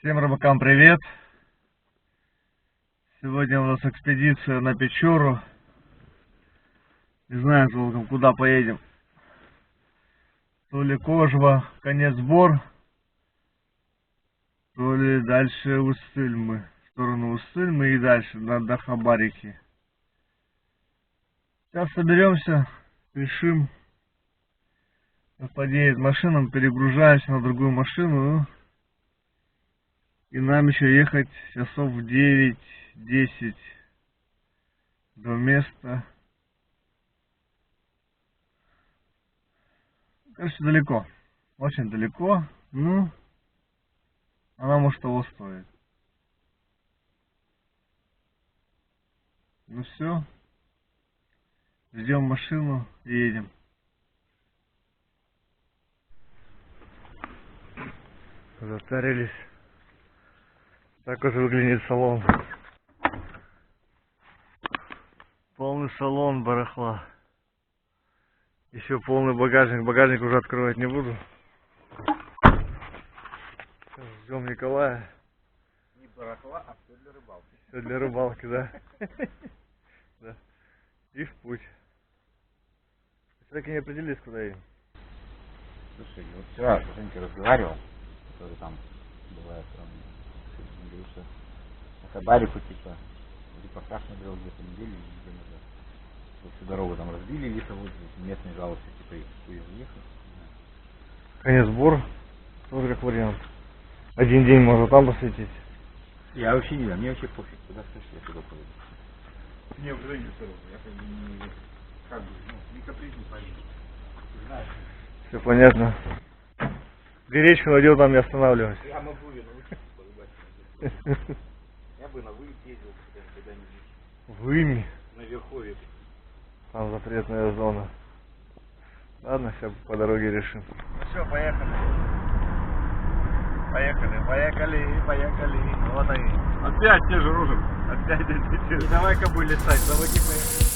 Всем рыбакам привет! Сегодня у нас экспедиция на Печору. Не знаю толком, куда поедем. То ли Кожва, конец Бор, то ли дальше Уссыльмы. В сторону Уссыльмы и дальше до Хабарики. Сейчас соберемся, решим. Подъедет машина, перегружаемся на другую машину. И нам еще ехать часов в 9-10 до места. Короче, далеко. Очень далеко. Ну, она может того стоит. Ну все. Ждем машину и едем. Затарились. Так уже выглядит салон. Полный салон барахла. Еще полный багажник. Багажник уже открывать не буду. Ждем Николая. Не барахла, а все для рыбалки. Все для рыбалки, да. Да. И в путь. Так и не определились, куда едем. Слушай, вот вчера с Женькой разговаривал, который там бывает, он говорит, что на Хабарику типа репортаж смотрел где-то неделю назад. Вот всю дорогу там разбили лесовую, местные жалобы, типа их уехали. Конец Бор, тоже как вариант. Один день можно там посвятить. Я вообще не знаю, мне вообще пофиг, куда слышишь, я туда поеду. Не, уже не здорово, я как бы не капризничаю по ней. Знаешь. Все понятно. Где речку найдет, там не останавливайся. Я могу ее научиться порыбачить. Я бы на Выми ездил когда-нибудь. Выми? На Верховье. Там запретная зона. Ладно, сейчас по дороге решим. Ну все, поехали. Поехали. Вот они. Опять те же рожи. Опять эти. Давай-ка будем летать, заводи поехали.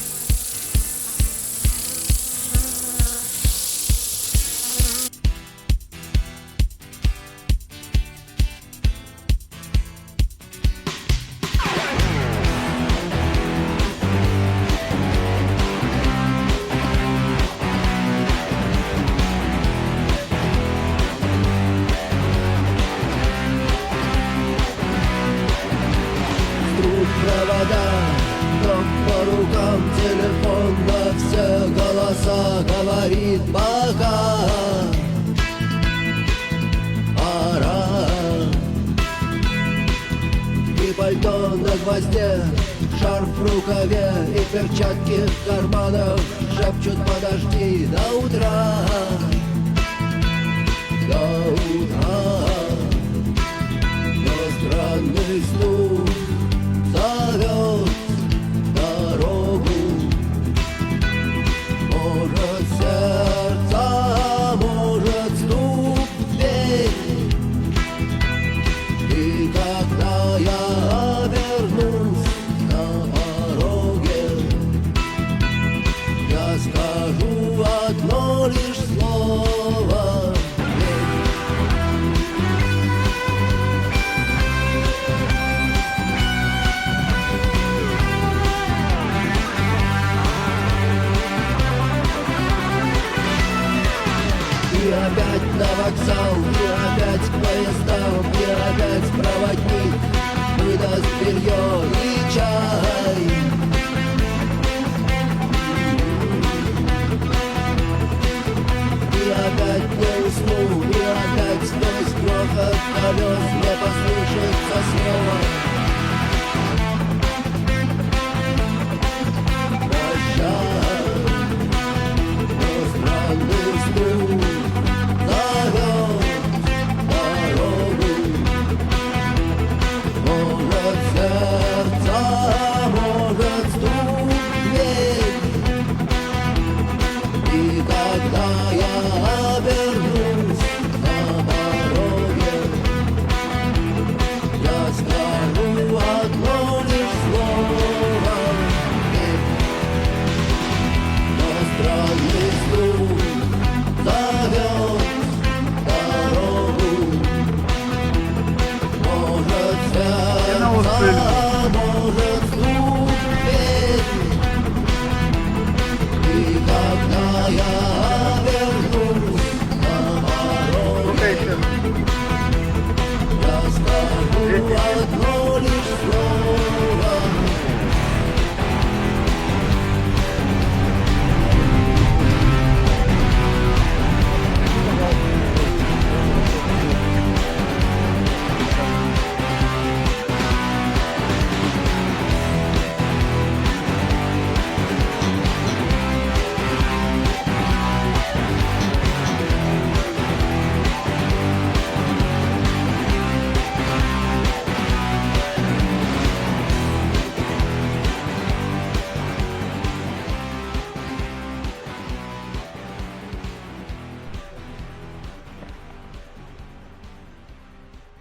Провода, ток по рукам, телефон на все голоса говорит пока. Пора. И пальто на гвозде, шарф в рукаве и перчатки в карманах шепчут подожди до утра. До утра. Но странный стук зовет дорогу. Может сердце, может стук в дверь. И когда я обернусь на пороге, я скажу одно лишь слово. И опять на вокзал, и опять к поездам, и опять проводник выдаст белье и чай. И опять не усну, и опять сквозь грохот колес не послышится снова. Прощай, но странный стук зовет дорогу. Может сердце, может стук в дверь. И когда я обернусь на пороге, я скажу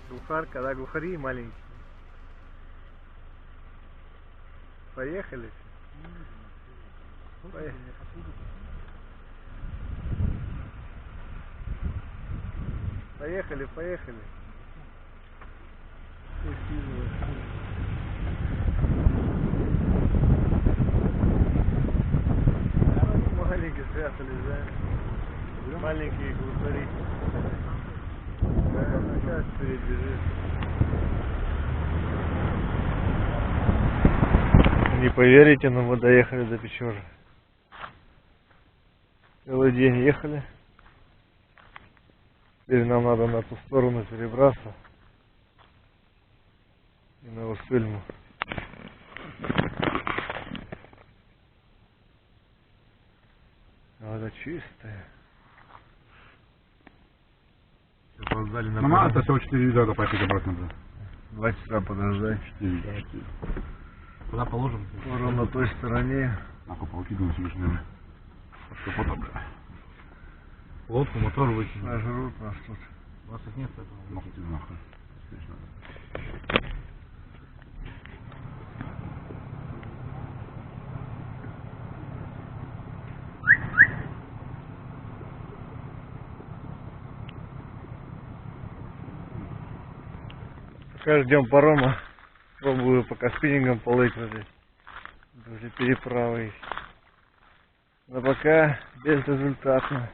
Глухарка, да, глухари маленькие. Поехали. Поехали, поехали. Маленькие спрятались, да? Маленькие глухари. Да, сейчас перебежит. Не поверите, но мы доехали до Печоры. Целый день ехали. Теперь нам надо на ту сторону перебраться. И на Усыльму. Вода чистая. Опоздали на Мама, это всего 4 вида поехать обратно. 2 часа подождать. 4. Куда положим? Скоро на той стороне. Нахуй повыкидываем себе, наверное. Под капотом, бля. Лодку, мотор выкинем. Нажрут нас тут. У вас их нет, поэтому нахуй тебе нахуй. Отлично. Пока ждем парома, пробую пока спиннингом плыть возле переправы. Но пока безрезультатно.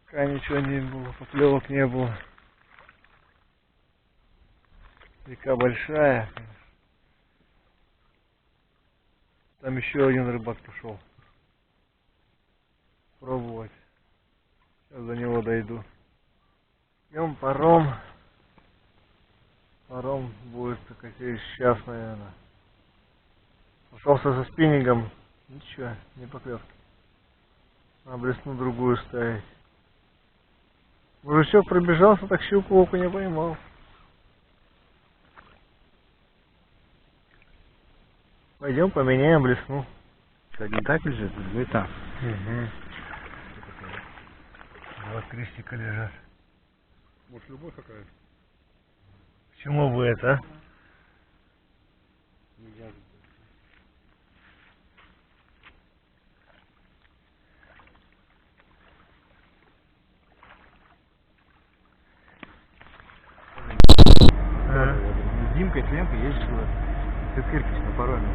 Пока ничего не было, поклевок не было. Река большая. Там еще один рыбак пошел. Пробовать. Сейчас до него дойду. Ждем паром. Паром будет только через час, наверное. Пошелся со спиннингом. Ничего, не поклевки. На блесну другую ставить. Мужичок пробежался, так щуку окуня поймал. Пойдем поменяем блесну. Один так лежит, другой там. Угу. Вот крестика лежат. Может, любовь какая-то? Почему бы это, а? С Димкой, с Ленкой ездил с Киркич на пароме.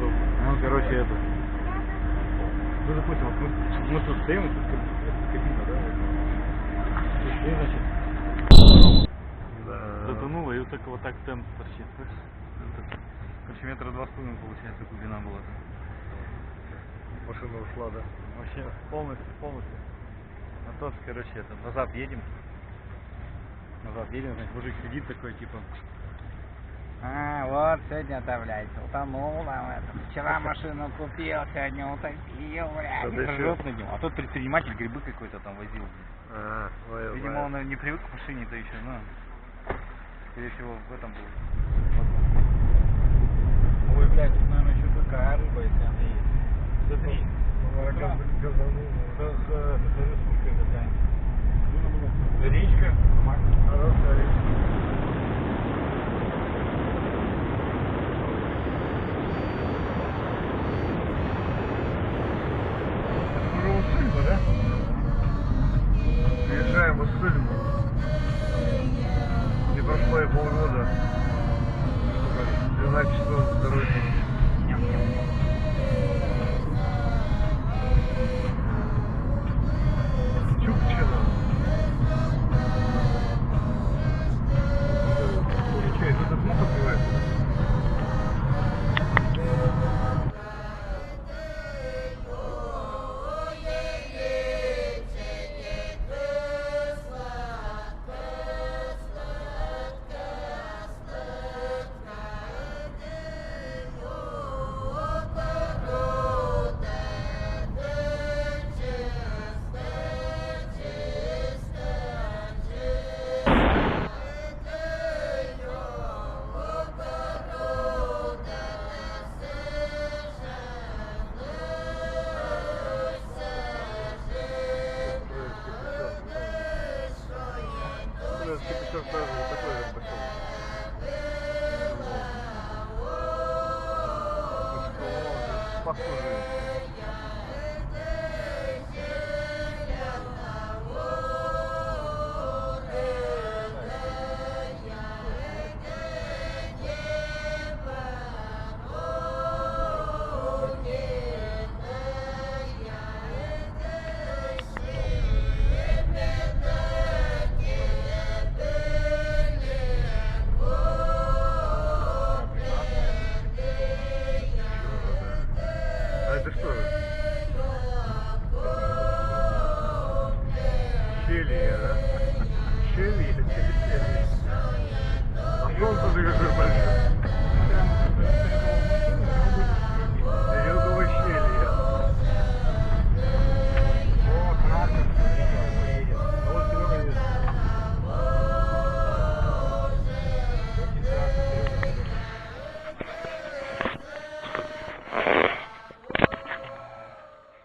Ну, короче, это... Ну, допустим, вот мы тут стоим, тут кабина, да? И, значит, затонула, и вот только вот так тент торчит. Короче, метра 2,5 получается глубина была. Машина ушла, да? Вообще полностью. А тот, короче, это, назад едем, значит, мужик сидит такой, типа... А, вот сегодня-то, блядь, утонул там это. Вчера машину купил, сегодня утопил, блядь. Да ты Ржет над ним. А тот предприниматель грибы какой-то там возил. Ой, Видимо, он не привык к машине-то еще, ну... Скорее всего, в этом был. Ой, блядь, тут, наверное, еще какая рыба, если она есть. Смотри. Речка. Хорошая речка. Это уже Усыльма, да? Приезжаем в Усыльму. Не прошло и полгода. 12 часов дороги. Печор тоже такой же поселок. Похоже. А это что? Щелье, да? Щелье? А солнце-то какое большое. Береговое щелье. О, красный, едет. Вот Серега едет. Очень красный.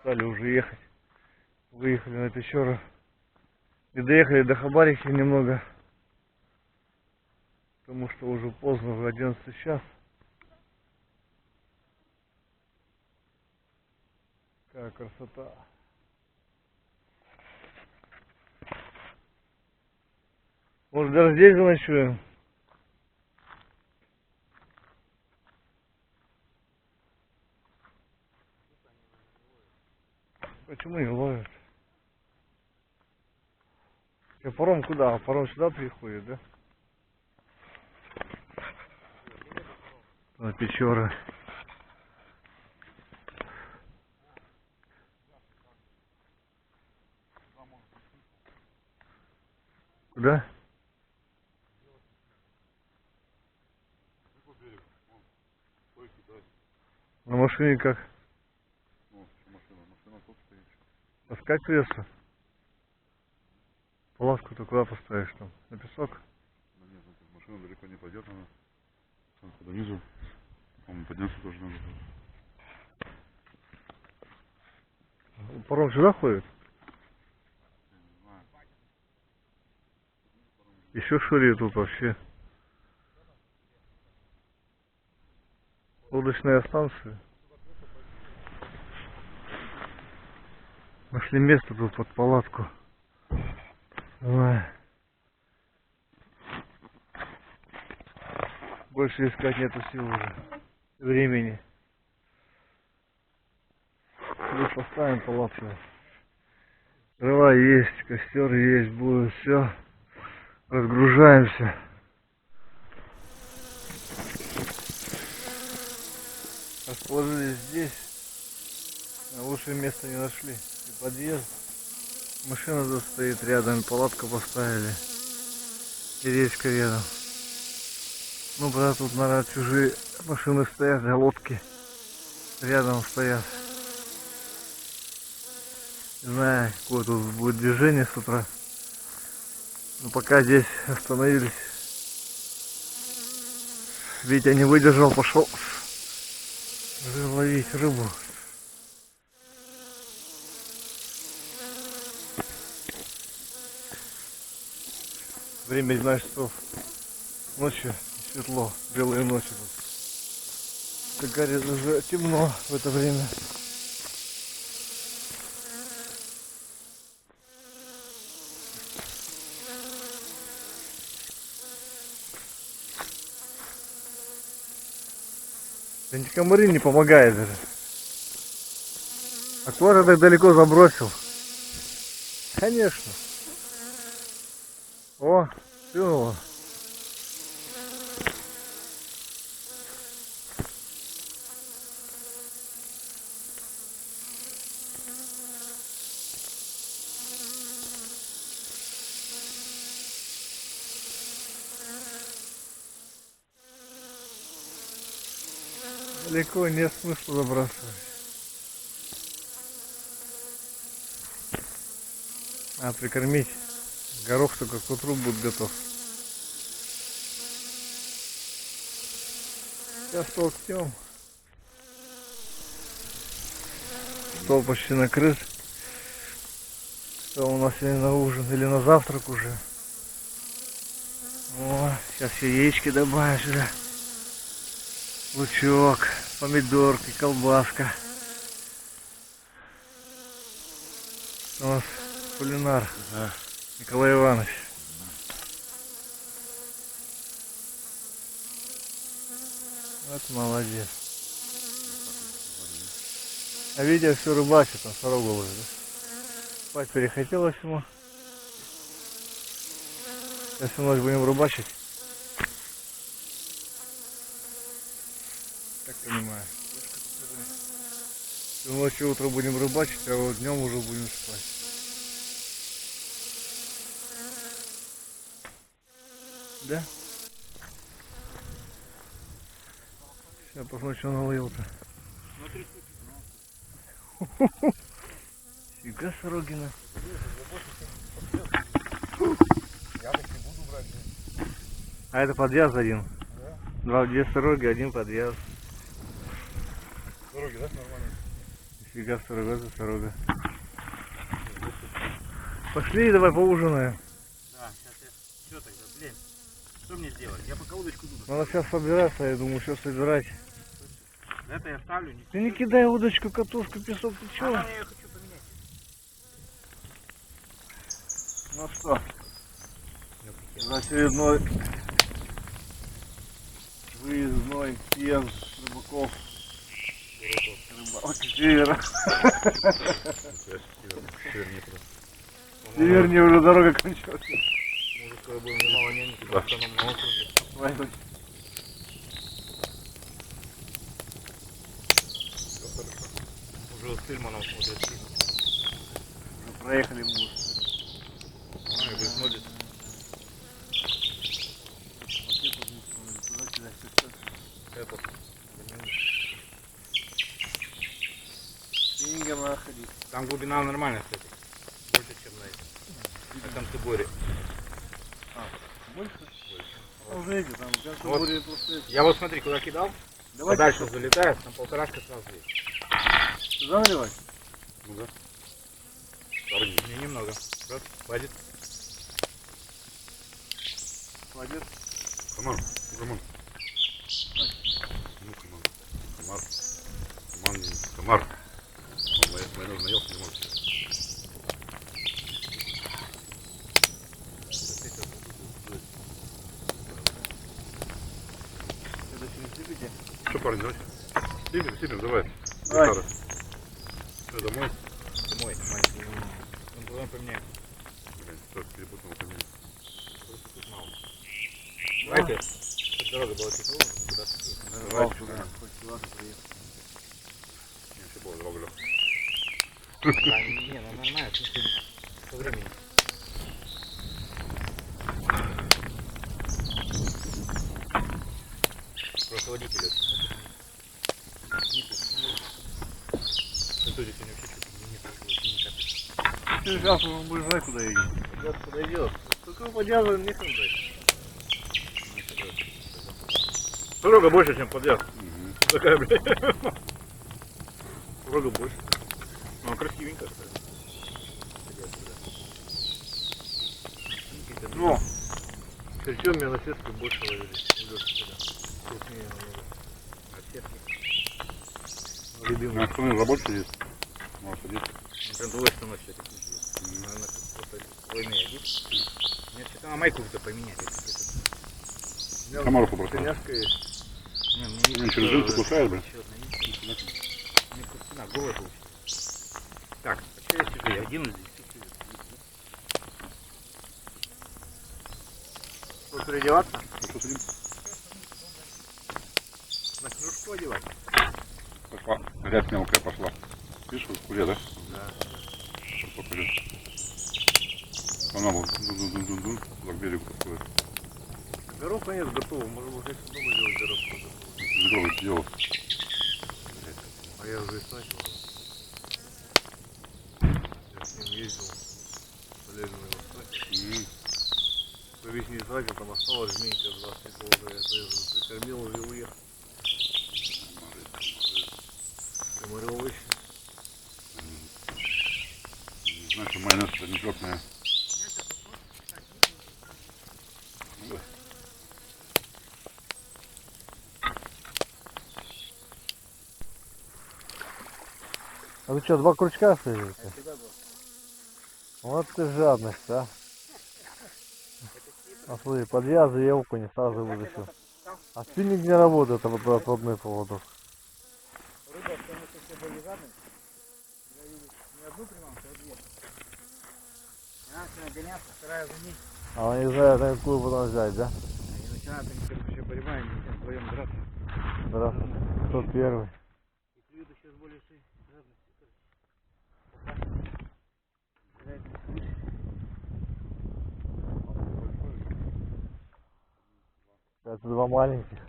Стали уже ехать. Выехали на Печору. И доехали до Хабарихи немного. Потому что уже поздно, уже 11 час. Какая красота. Может, даже здесь заночуем? Почему не ловят? А паром куда? Паром сюда приходит, да? На Печора. Куда? На машине как? Таскать придется. Палатку-то куда поставишь там? На песок? Да нет, машина далеко не пойдет, она там куда внизу. По-моему, подняться тоже надо. Паром сюда ходит? Еще шире тут вообще. Лодочная станция. Нашли место тут под палатку. Ой. Больше искать нету сил уже. Времени. Здесь поставим палатку. Дрова есть, костер есть, будет все. Разгружаемся. Расположились здесь. А лучшее место не нашли. И подъезд. Машина тут стоит рядом, палатку поставили. И речка рядом. Ну, правда, тут, наверное, чужие машины стоят, а лодки рядом стоят. Не знаю, какое тут будет движение с утра. Но пока здесь остановились. Витя не выдержал, пошел ловить рыбу. Время 12 часов ночи, светло, белые ночи тут. Как говорится, уже темно в это время. Антикомарин не помогает даже. Аквариум так далеко забросил. Конечно. О, клюнуло. Далеко нет смысла забрасывать. А прикормить. Горох только к утру будет готов. Сейчас толкнем. Стол почти накрыт. Что у нас сегодня на ужин или на завтрак уже. О, сейчас еще яички добавишь сюда. Лучок, помидорки, колбаска. У нас кулинар Николай Иванович. Вот молодец. А видео все рыбачит, там сорога уже, да? Спать перехотелось ему. Сейчас всю ночь будем рыбачить. Так понимаю. Всю ночь и утро будем рыбачить, а вот днем уже будем спать. Да? Сейчас посмотрим, что он наловил-то. Фига Сорогина. А это подъезд один. Две сороги, один подъезд. Дороги, да, нормально? Фига сорога за сорога. Пошли, давай поужинаем. Да, сейчас я... Что тогда, блин? Что мне делать? Я пока удочку буду. Надо сейчас собираться, я думаю, что собирать. Это я ставлю. Ты не кидай удочку, катушку, песок, ты чё? Я ее хочу поменять. Ну что, за очередной выездной съезд рыбаков. Рыбалки севера. Севернее уже дорога кончилась. Может, скоро будем немало няньки, потому что нам на округе. Уже успели нам смотреть фильм. Мы проехали мост. А, и вы смотрите. Это. Деньги надо ходить. Там глубина нормальная, кстати. Больше, чем на этом Тыборе. Больше? А уже эти там, как Вот. более просто. Я вот смотри, куда кидал. Давай Дальше залетает, там полторашка сразу есть. сюда наливать? Ну да. Мне немного. Раз, хватит. Хватит. Комар, комар. Ну, комар. Комар. Комар, не комар. Он моя нужна елка не может. Это через любите? Что, парни, давайте? Сипем, давай. Давай. Гитара. Что, домой? Домой, маленький. Ну, потом поменяем. Блин, что, перепутал фамилию. Просто тут мало. Давайте. Тут дорога была чуть ровно, куда-то. Давай сюда. Хоть сюда-то приехал. Не, все было дорога. Да, не, ну нормально, в смысле, по времени. Просто водитель очень. Что здесь у него вообще что-то не капает. Ты сейчас уже будешь знать, куда едем. Сейчас куда идет. Только подъезд не брать. Дорога больше, чем подъезд. Угу. Такая, блядь. Дорога больше. Ну, красивенько, кстати. Ну, причем меня на сетке больше ловили. Крупнее намного. А сетки? Любимый. На стороне рабочий есть. Может, садиться. Прям другой станок все эти. Наверное, просто двойные один. Мне что-то на майку где-то поменять. Комаров попросил. Коняшка есть. Не, мне Ну, через жилку кусает, блин. Мне кустина голая получилась. Так, а что я сижу? Я один здесь. Тут переодеваться? Что, садим? На снежку одевать? Пошла. Рябь мелкая пошла. Видишь, в куре, да? Да. Что пойдет? Она вот дун-дун-дун-дун туда к берегу подходит. Дорога нет готова. Может быть, если дома сделать дорогу. Ведро сделал. А я уже начал. Я с ним ездил. Полезно его снать. По весне тратил, там осталось жменька 20 литров. Я прикормил, уже уехал. Комарёвый. Не знаю, что майонез это не жопная. А вы что, 2 крючка свяжете? Вот ты жадность, а. А смотри, подвязы я окуня сразу вытащил. А спиннинг не работает, это вот отводной поводок. Рыба, потому что все были жадные. Я вижу не одну приманку, а две. Она начинает гоняться, вторая за ней. А он не знает, на какую потом взять, да? И начинает вообще борьба, и мы вдвоем драться. Здравствуйте. Кто первый? И клюют еще с большей жадностью. Это 2 маленьких.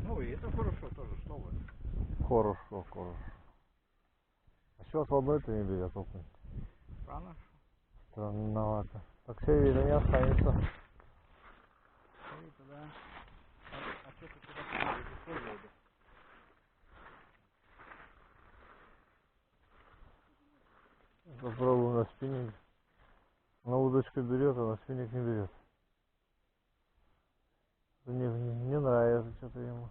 Ну и это хорошо тоже, что вы. Хорошо, хорошо. А что отводной-то не берет окунь? Рано. Странновато. Так все видно не останется. Да. А что ты туда использовал? Попробую на спиннинг. На удочку берет, а на спиннинг не берет. Не нравится что-то ему.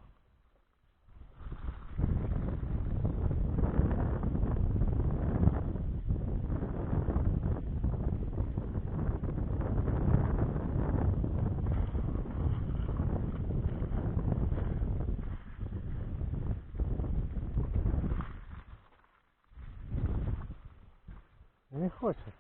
Не хочет.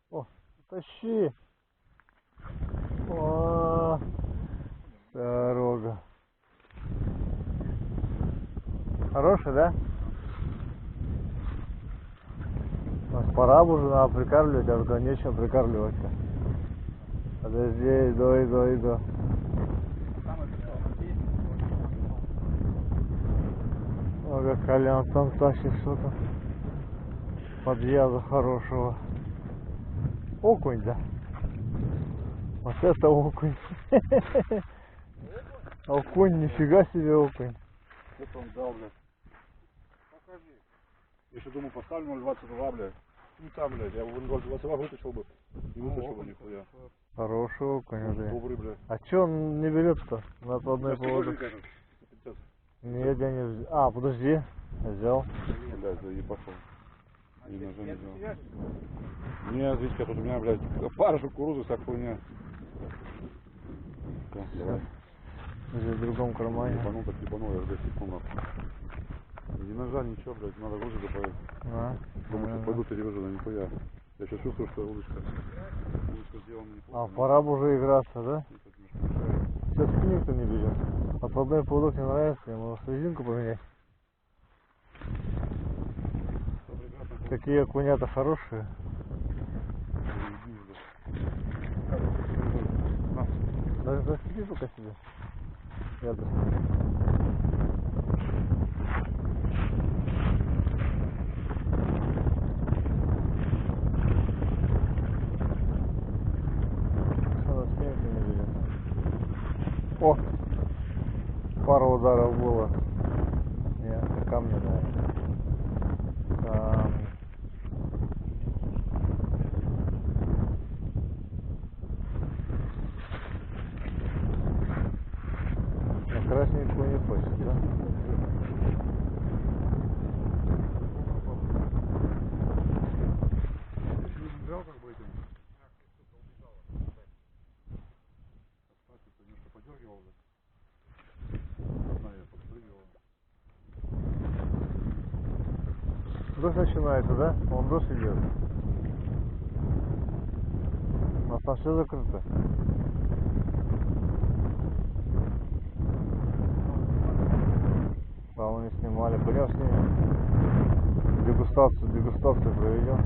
О, тащи. О, дорога. Хороший, да? Пора бы уже надо прикармливать, а только нечем прикармливать-то. Подожди, иду. О, как Колян там тащит что-то. Подвяза хорошего. Окунь, да? Вот это окунь. Окунь, нифига себе окунь. Это он дал, блядь. Покажи. Я еще думаю, поставлю 0,22, блядь. Ну там, блядь, я бы 0,22 вытащил бы. Не вытащил бы нихуя. Хороший окунь, блядь. Добрый, блядь. А чё он не берет-то на отводной поводок? Нет, я не взял. А, подожди. Взял. Блядь, да и пошел. И ножа не взял. Нет, видите, тут у меня, блядь, пара кукурузы, вся хуйня. Давай. Здесь в другом кармане. Ебанул, так ебанул, я, блядь, секунду. Ни ножа, ничего, блядь, надо грузить добавить. Думаю, сейчас пойду перевяжу, да нихуя. Я сейчас чувствую, что удочка сделана неплохо. А, пора бы уже играться, да? Сейчас спиннинг-то не берет. Отводной поводок не нравится, ему резинку поменять. Какие окунята хорошие. Даже засеки пока себе. Я О! Пару ударов было. Нет, это камни, да. Камни. А красненькую не хочет, да? Брал как бы этим. Немножко подергивал, да. Не знаю, я подпрыгивал. Дождь начинается, да? Он дождь идет. У нас там все закрыто. Да, мы не снимали. Пойдем снимем. Дегустацию проведем.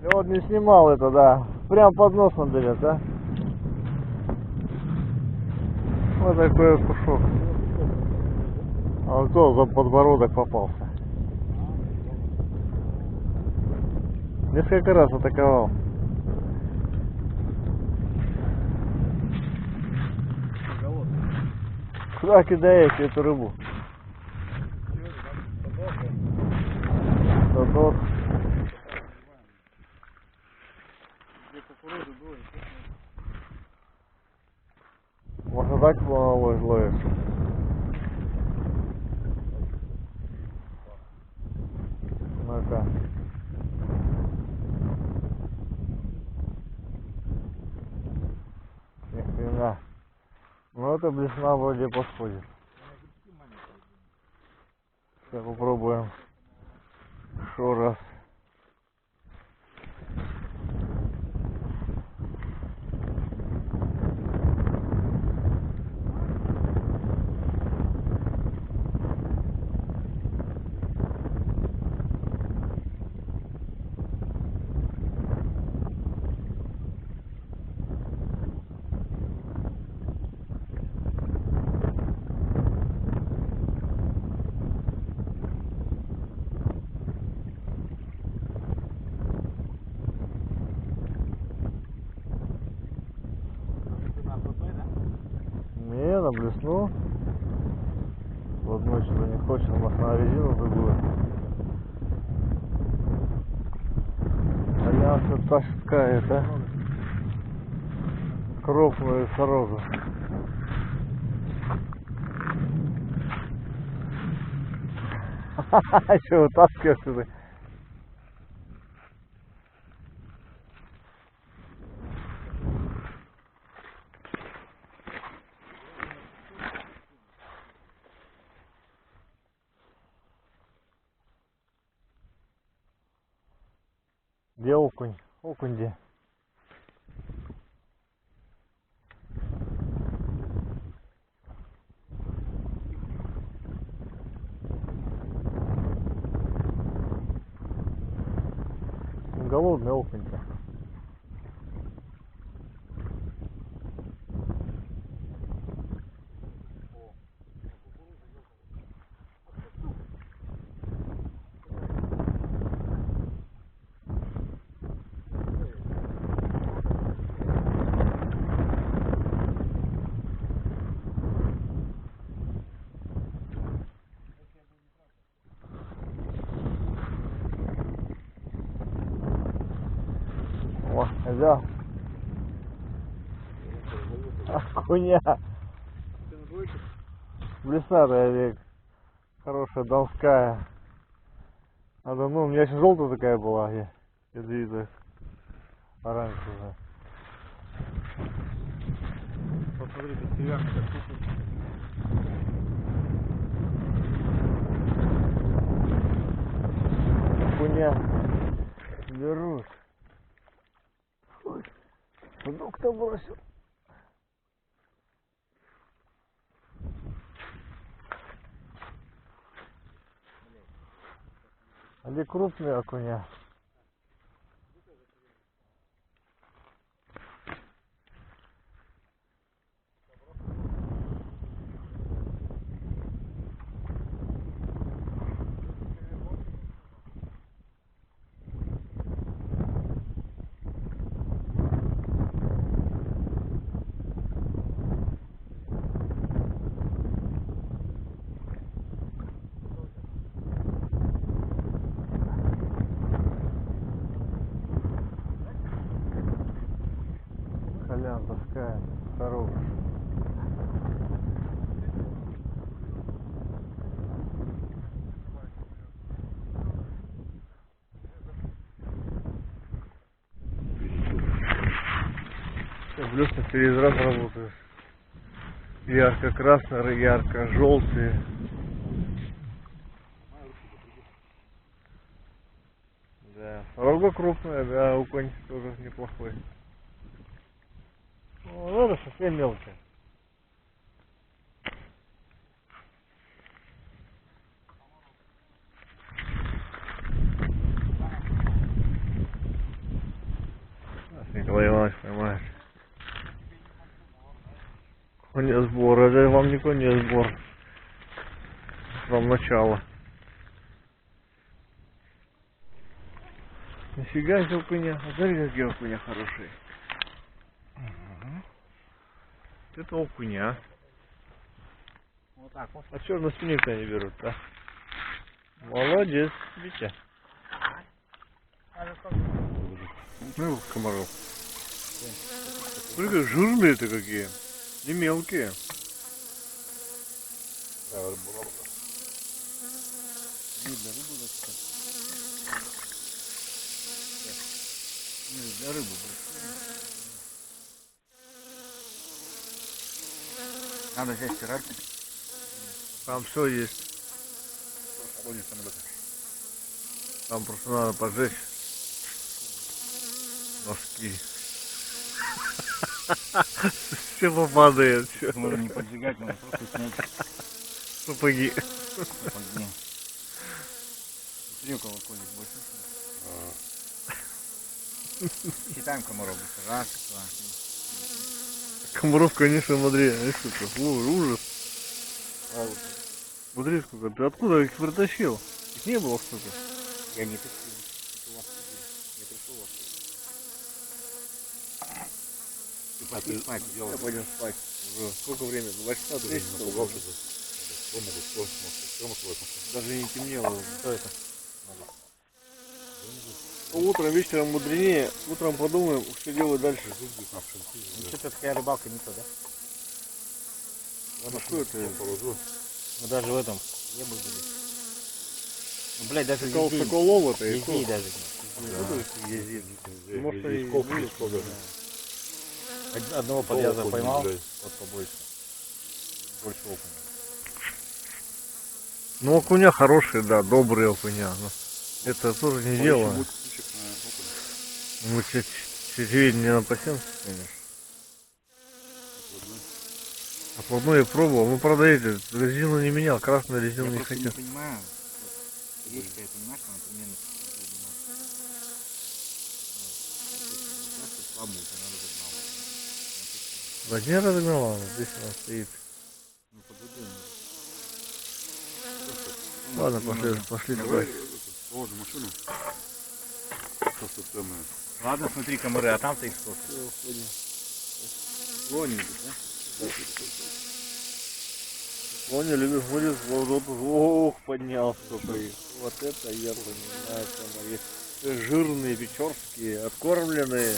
Я вот не снимал это, да. Прям под носом берет, да? Вот такой кушок. А кто за подбородок попался? Несколько раз атаковал. Куда кидаете эту рыбу? Додор. Можно так ловишь? Ну-ка. Ни хрена. Ну это блесна вроде подходит. Сейчас попробуем. Еще раз. Не, на блесну. В одной что-то не хочет, у нас на резину другую. Альянс таскает, а? Крупную сорозу. Ха-ха-ха, что вытаскиваешь сюда? Где окунь? Окунь где? Голодный окунь-то. О, взял. Окуня. Блесатая век. Хорошая, донская. Надо, ну, у меня еще желтая такая была. Я виду оранжевая. Посмотрите, стеклянный как кукол. Окуня. Берут. Ой, ну кто бросил? А где крупные окуня? Колян таскает. Хорош. Блесна через раз работают. Ярко-красные, ярко-желтые. Да. Рога крупная, да, окунь тоже неплохой. Ну, это совсем мелкая. Николай Иванович понимает. Конец сбор, это вам не конец сбор. Вам начало. Нифига себе окуня. А смотри, какие окуня хорошие. Это окуня. Вот так вот. А чё на спиннинг-то они берут, а? Молодец, Витя. Ну, комаров. Смотри, как жирные-то какие. Не мелкие. Для рыбы. Надо взять стирать. Там все есть. Там просто надо поджечь носки. Все попадает. Все. Можно не поджигать, можно просто снять Сапоги. сапоги. Смотри, у кого колик больше. Считаем комаров. Раз, два. Комаров, конечно, смотри. Ужас. Смотри, сколько. Ты откуда их притащил? Их не было столько. Я не тащил. Это у вас я пришел вас. Ты спать. Я пойдем спать. Уже сколько времени? 2 часа 3 Даже не темнело уже. Что это? Утром, вечером мудренее. Утром подумаем, что делать дальше. Ну что-то такая рыбалка не то, да? Ну что это? Мы даже в этом не были. Ну, блядь, даже Соколова-то и везде даже. ездит. Может, и Одного подъезда поймал, вот побольше. Больше окуня. Ну, окуня хорошие, да, добрые окуня. Но это тоже не дело. Мы чуть не напасемся, конечно. Отводной я пробовал. Ну, правда, резину не менял, красную резину Я не просто не хотел. понимаю, вот речка, я понимаю, что она примерно слабую, надо загнал. Да не разогнала, здесь она стоит. Ну, подведу. Ладно, пошли спать. Положим машину. Просто темная. Ладно, смотри, комары, а там-то их сколько? Лони, да? Лони любит ходит, ох, поднял сколько их. Вот это я понимаю, там есть жирные, печорские, откормленные.